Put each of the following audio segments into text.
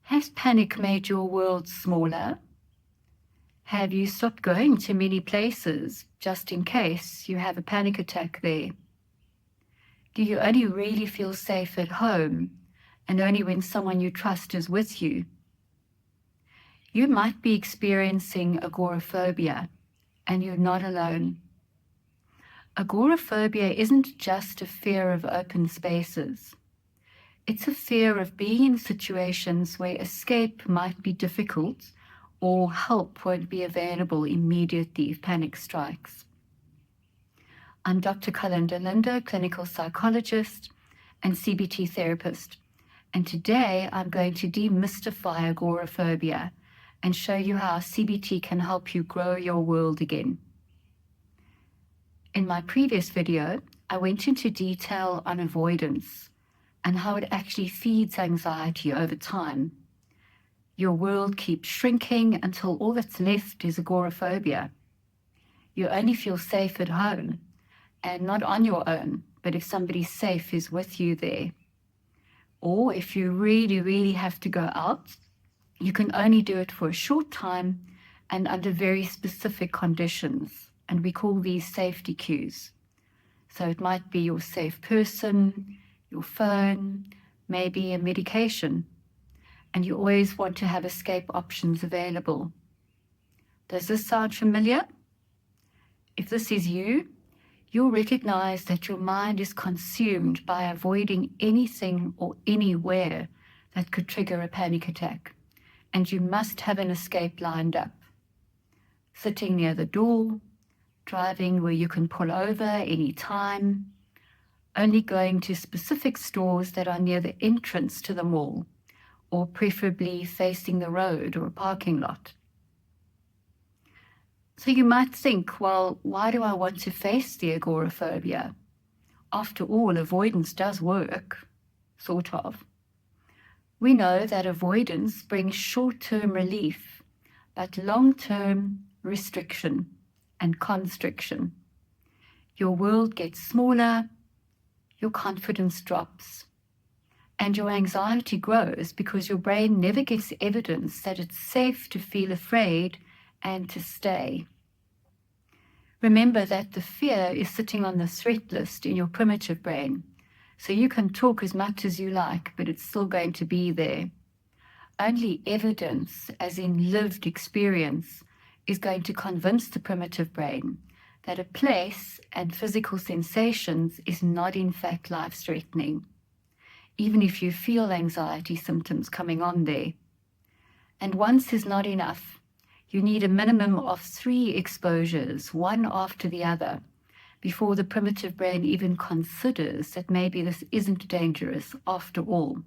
Has panic made your world smaller? Have you stopped going to many places just in case you have a panic attack there? Do you only really feel safe at home and only when someone you trust is with you? You might be experiencing agoraphobia, and you're not alone. Agoraphobia isn't just a fear of open spaces. It's a fear of being in situations where escape might be difficult or help won't be available immediately if panic strikes. I'm Dr. Kalinda Linder, clinical psychologist and CBT therapist, and today I'm going to demystify agoraphobia and show you how CBT can help you grow your world again. In my previous video, I went into detail on avoidance and how it actually feeds anxiety over time. Your world keeps shrinking until all that's left is agoraphobia. You only feel safe at home, and not on your own, but if somebody safe is with you there. Or if you really, really have to go out, you can only do it for a short time and under very specific conditions, and we call these safety cues. So it might be your safe person, your phone, maybe a medication, and you always want to have escape options available. Does this sound familiar? If this is you, you'll recognize that your mind is consumed by avoiding anything or anywhere that could trigger a panic attack, and you must have an escape lined up. Sitting near the door, driving where you can pull over any time, only going to specific stores that are near the entrance to the mall, or preferably facing the road or a parking lot. So you might think, well, why do I want to face the agoraphobia? After all, avoidance does work, sort of. We know that avoidance brings short-term relief, but long-term restriction and constriction. Your world gets smaller, your confidence drops, and your anxiety grows because your brain never gets evidence that it's safe to feel afraid and to stay. Remember that the fear is sitting on the threat list in your primitive brain, so you can talk as much as you like, but it's still going to be there. Only evidence, as in lived experience, is going to convince the primitive brain that a place and physical sensations is not in fact life-threatening, even if you feel anxiety symptoms coming on there. And once is not enough. You need a minimum of 3 exposures, one after the other, before the primitive brain even considers that maybe this isn't dangerous after all.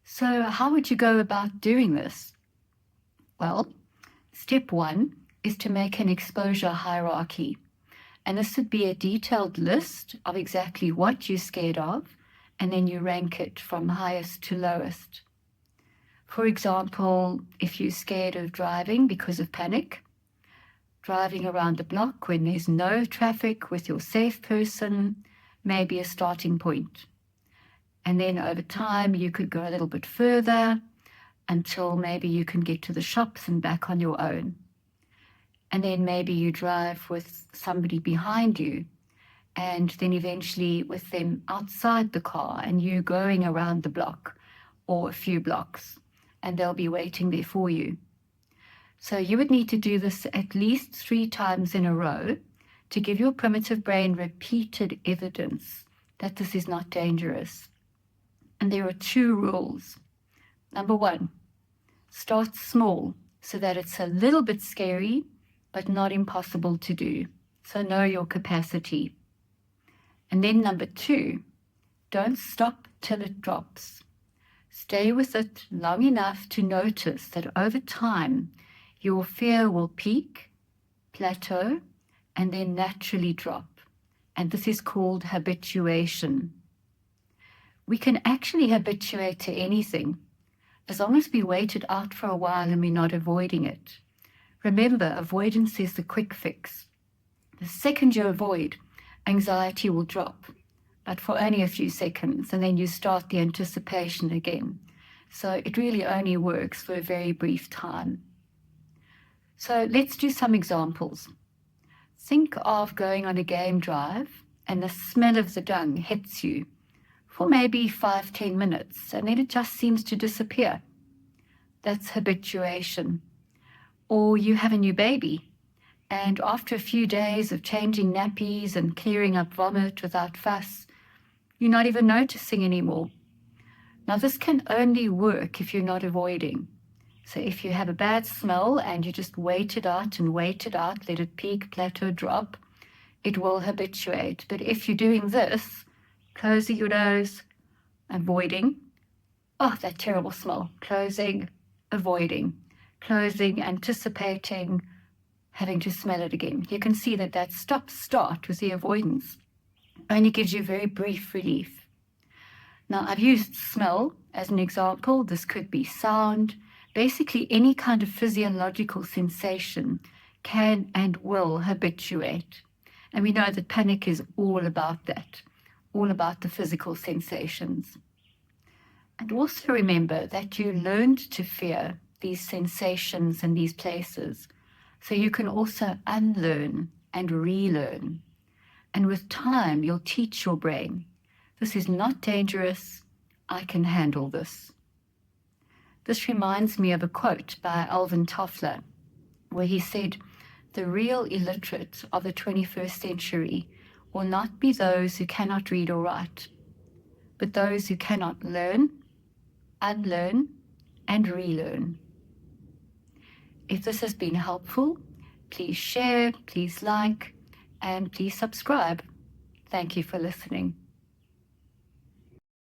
So how would you go about doing this? Well, step 1 is to make an exposure hierarchy. And this would be a detailed list of exactly what you're scared of, and then you rank it from highest to lowest. For example, if you're scared of driving because of panic, driving around the block when there's no traffic with your safe person may be a starting point. And then over time, you could go a little bit further until maybe you can get to the shops and back on your own. And then maybe you drive with somebody behind you, and then eventually with them outside the car and you going around the block or a few blocks, and they'll be waiting there for you. So you would need to do this at least 3 times in a row to give your primitive brain repeated evidence that this is not dangerous. And there are 2 rules. Number 1, start small so that it's a little bit scary, but not impossible to do. So know your capacity. And then number 2, don't stop till it drops. Stay with it long enough to notice that over time, your fear will peak, plateau, and then naturally drop. And this is called habituation. We can actually habituate to anything, as long as we wait it out for a while and we're not avoiding it. Remember, avoidance is the quick fix. The second you avoid, anxiety will drop, but for only a few seconds, and then you start the anticipation again. So it really only works for a very brief time. So let's do some examples. Think of going on a game drive and the smell of the dung hits you for maybe 5-10 minutes, and then it just seems to disappear. That's habituation. Or you have a new baby, and after a few days of changing nappies and clearing up vomit without fuss, you're not even noticing anymore. Now, this can only work if you're not avoiding. So if you have a bad smell and you just wait it out and wait it out, let it peak, plateau, drop, it will habituate. But if you're doing this, closing your nose, avoiding, oh, that terrible smell, closing, avoiding, closing, anticipating, having to smell it again. You can see that that stop-start with the avoidance only gives you very brief relief. Now, I've used smell as an example. This could be sound. Basically, any kind of physiological sensation can and will habituate. And we know that panic is all about that, all about the physical sensations. And also remember that you learned to fear these sensations and these places, so you can also unlearn and relearn. And with time, you'll teach your brain, this is not dangerous, I can handle this. This reminds me of a quote by Alvin Toffler, where he said, the real illiterate of the 21st century will not be those who cannot read or write, but those who cannot learn, unlearn, and relearn. If this has been helpful, please share, please like, and please subscribe. Thank you for listening.